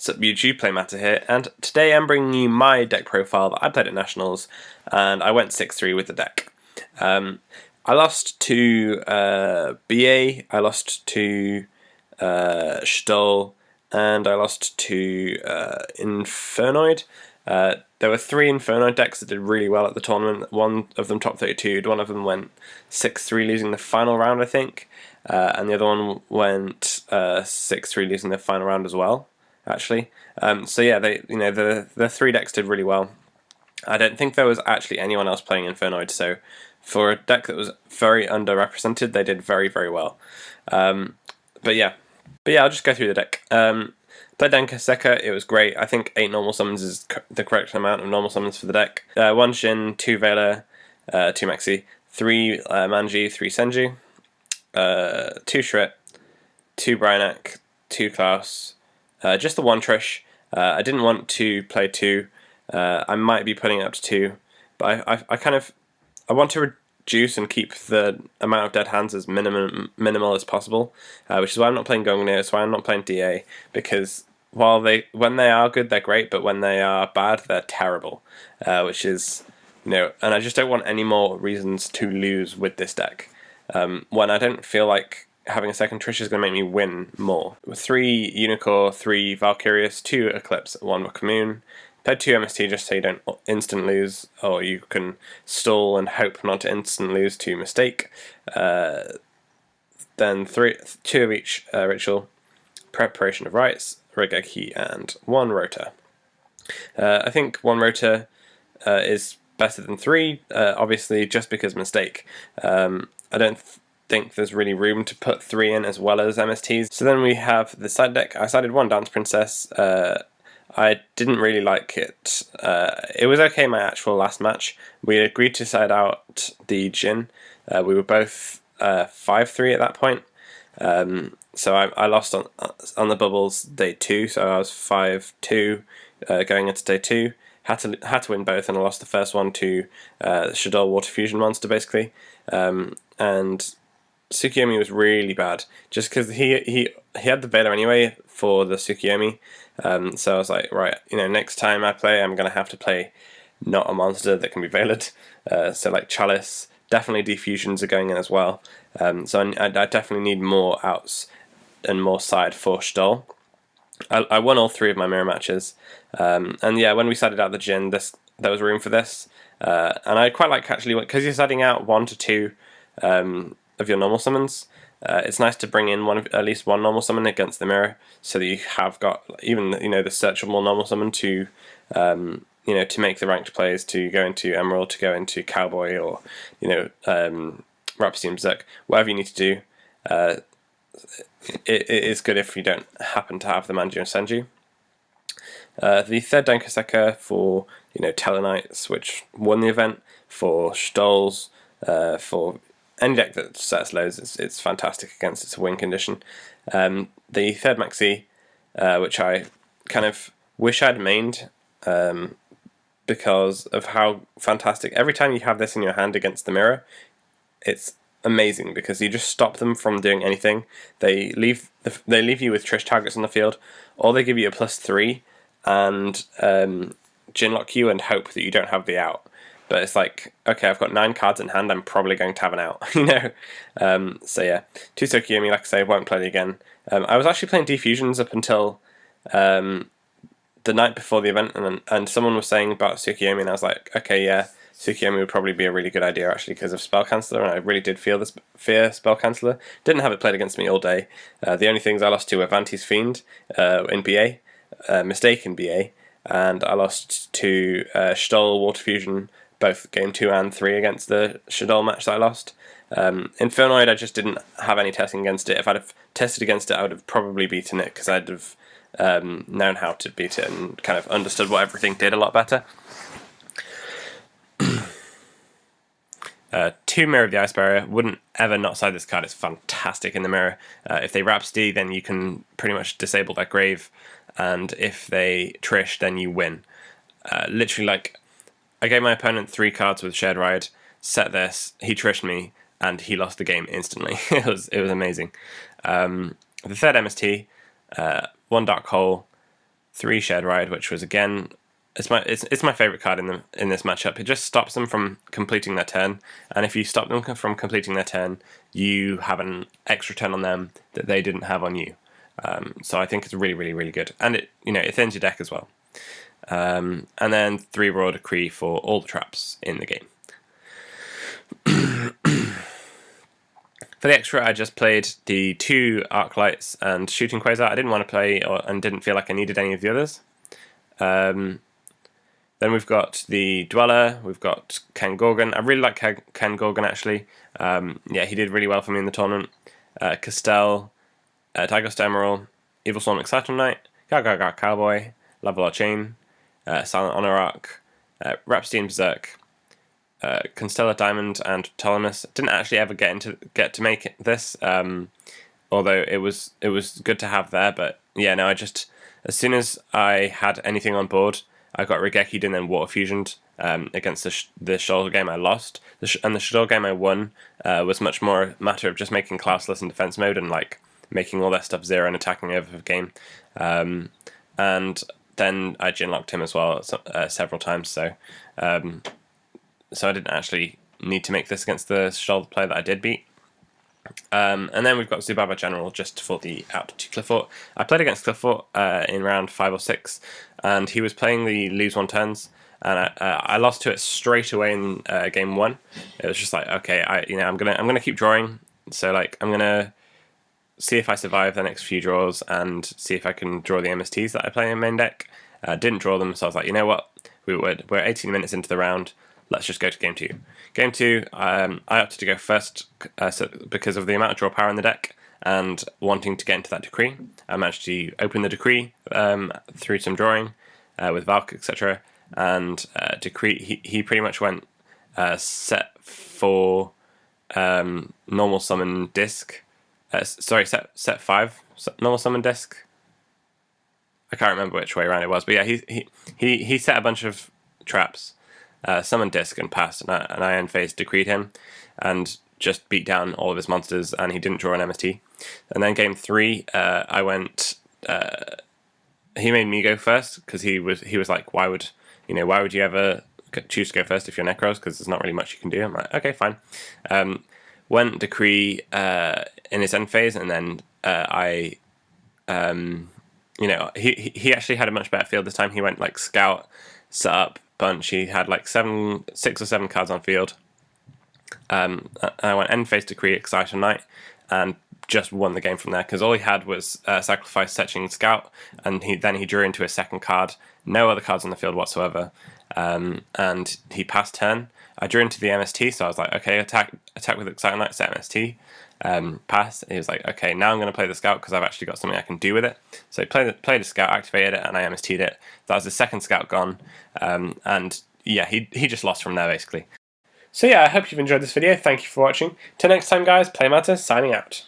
What's up YouTube, Playmatter here, and today I'm bringing you my deck profile that I played at Nationals, and I went 6-3 with the deck. I lost to BA, I lost to Shaddoll, and I lost to Infernoid. There were 3 Infernoid decks that did really well at the tournament. One of them top 32, one of them went 6-3 losing the final round, I think, and the other one went 6-3 losing the final round as well, actually. So yeah, the 3 decks did really well. I don't think there was actually anyone else playing Infernoid, so for a deck that was very underrepresented, they did very, very well. But yeah, I'll just go through the deck. Played Dankoseka, it was great. I think 8 normal summons is the correct amount of normal summons for the deck. 1 Shin, 2 Veiler, 2 Maxi, 3 Manji, 3 Senju, 2 Shret, 2 Bryanak, 2 Klaus, just the 1 Trish. I didn't want to play 2. I might be putting it up to 2, but I want to reduce and keep the amount of dead hands as minimal as possible, which is why I'm not playing Gongnir, that's why I'm not playing DA, because when they are good, they're great, but when they are bad, they're terrible, which is, and I just don't want any more reasons to lose with this deck, when I don't feel like having a second Trish is going to make me win more. 3 Unicorn, 3 Valkyrius, 2 Eclipse, 1 Book of Moon. Played 2 MST just so you don't instant lose, or you can stall and hope not to instant lose to Mistake. Then 2 of each Ritual, Preparation of Rites, Regeki, and 1 Rota. I think 1 Rota is better than 3, obviously just because Mistake. I don't think there's really room to put 3 in as well as MSTs. So then we have the side deck. I sided 1 Dance Princess. I didn't really like it. It was okay my actual last match. We agreed to side out the Jin. We were both 5-3 at that point. So I lost on the bubbles day 2, so I was 5-2 going into day 2. Had to win both, and I lost the first one to Shaddoll Water Fusion monster basically. And Tsukiyomi was really bad, just because he had the Veiler anyway for the Tsukiyomi. So I was like, right, next time I play, I'm going to have to play not a monster that can be Veilered. So like Chalice, definitely Defusions are going in as well. So I definitely need more outs and more side for Shaddoll. I won all 3 of my mirror matches. And yeah, when we sided out the Jin, there was room for this. And I quite like actually, because you're siding out 1 to 2 of your normal summons, it's nice to bring in at least one normal summon against the mirror, so that you have got even the searchable normal summon to to make the ranked plays, to go into Emerald, to go into Cowboy, or Rhapsody and Berserk, whatever you need to do. It is good if you don't happen to have the Manji and Senju. The third Dankoseka for Tellarknights, which won the event, for Shtolls, for any deck that sets lows, it's fantastic against its win condition. The third Maxi, which I kind of wish I'd mained, because of how fantastic. Every time you have this in your hand against the mirror, it's amazing, because you just stop them from doing anything. They leave you with Trish targets on the field, or they give you a +3 and Jinlock you and hope that you don't have the out. But it's like, okay, I've got 9 cards in hand, I'm probably going to have an out, So yeah, 2 Tsukiyomi, like I say, won't play it again. I was actually playing Defusions up until the night before the event, and someone was saying about Tsukiyomi, and I was like, okay, yeah, Tsukiyomi would probably be a really good idea, actually, because of Spell Canceller, and I really did fear Spell Canceller. Didn't have it played against me all day. The only things I lost to were Vanti's Fiend in BA, Mistake in BA, and I lost to Shaddoll Water Fusion, both game 2 and 3 against the Shaddoll match that I lost. Infernoid, I just didn't have any testing against it. If I'd have tested against it, I would have probably beaten it, because I'd have known how to beat it and kind of understood what everything did a lot better. 2 Mirror of the Ice Barrier. Wouldn't ever not side this card. It's fantastic in the mirror. If they Rhapsody, then you can pretty much disable their grave, and if they Trish, then you win. Literally, like, I gave my opponent 3 cards with Shared Ride, set this, he Trished me, and he lost the game instantly. It was amazing. The third MST, 1 Dark Hole, 3 Shared Ride, which was again, it's my favorite card in this matchup. It just stops them from completing their turn, and if you stop them from completing their turn, you have an extra turn on them that they didn't have on you. So I think it's really good, and it thins your deck as well. And then 3 Royal Decree for all the traps in the game. For the extra, I just played the 2 Arclights and Shooting Quasar. I didn't want to play and didn't feel like I needed any of the others. Then we've got the Dweller, we've got Ken Gorgon. I really like Ken Gorgon actually. Yeah, he did really well for me in the tournament. Castell, Tiger's Emerald, Evil Storm Exciton Knight, Gaga Cowboy, Lavalor Chain, Silent Honor Arc, Rhapsody and Berserk, Constellar Diamond and Ptolemus. Didn't actually ever get to make this, although it was good to have there. But yeah, no, as soon as I had anything on board, I got Regeki'd and then Water Fusioned against the Shaddoll game I lost. And the Shaddoll game I won was much more a matter of just making classless in defense mode and like making all their stuff 0 and attacking over the game. And then I Ginlocked him as well several times. So I didn't actually need to make this against the Shaddoll player that I did beat. And then we've got Zubaba General just for the out to Cliffort. I played against Cliffort in round 5 or 6, and he was playing the lose 1 turns, and I lost to it straight away in game 1. It was just like, okay, I'm gonna keep drawing, so like I'm gonna see if I survive the next few draws and see if I can draw the MSTs that I play in main deck. Didn't draw them, so I was like, you know what, we're 18 minutes into the round. Let's just go to game 2. Game 2, I opted to go first because of the amount of draw power in the deck and wanting to get into that decree. I managed to open the decree through some drawing with Valk, etc. And decree, he pretty much went set 4 normal summon disc. Set 5 normal summon disc. I can't remember which way around it was, but yeah, he set a bunch of traps. Summoned disc and passed, and I end phase decreed him and just beat down all of his monsters, and he didn't draw an MST. And then game 3, I went. He made me go first because he was like, why would you ever choose to go first if you're Nekroz? Because there's not really much you can do. I'm like, okay, fine. Went decree in his end phase, and then he actually had a much better field this time. He went like scout, set up bunch. He had like 6 or 7 cards on field. I went end phase decree Exciton Knight and just won the game from there because all he had was sacrifice Setching Scout, and he drew into his second card. No other cards on the field whatsoever, and he passed turn. I drew into the MST, so I was like, okay, attack with Exciton Knight, set MST. Pass. He was like, okay, now I'm going to play the Scout because I've actually got something I can do with it. So he played the Scout, activated it, and I MST'd it. That was the second Scout gone, and yeah, he just lost from there basically. So yeah, I hope you've enjoyed this video. Thank you for watching. Till next time, guys, Playmatter signing out.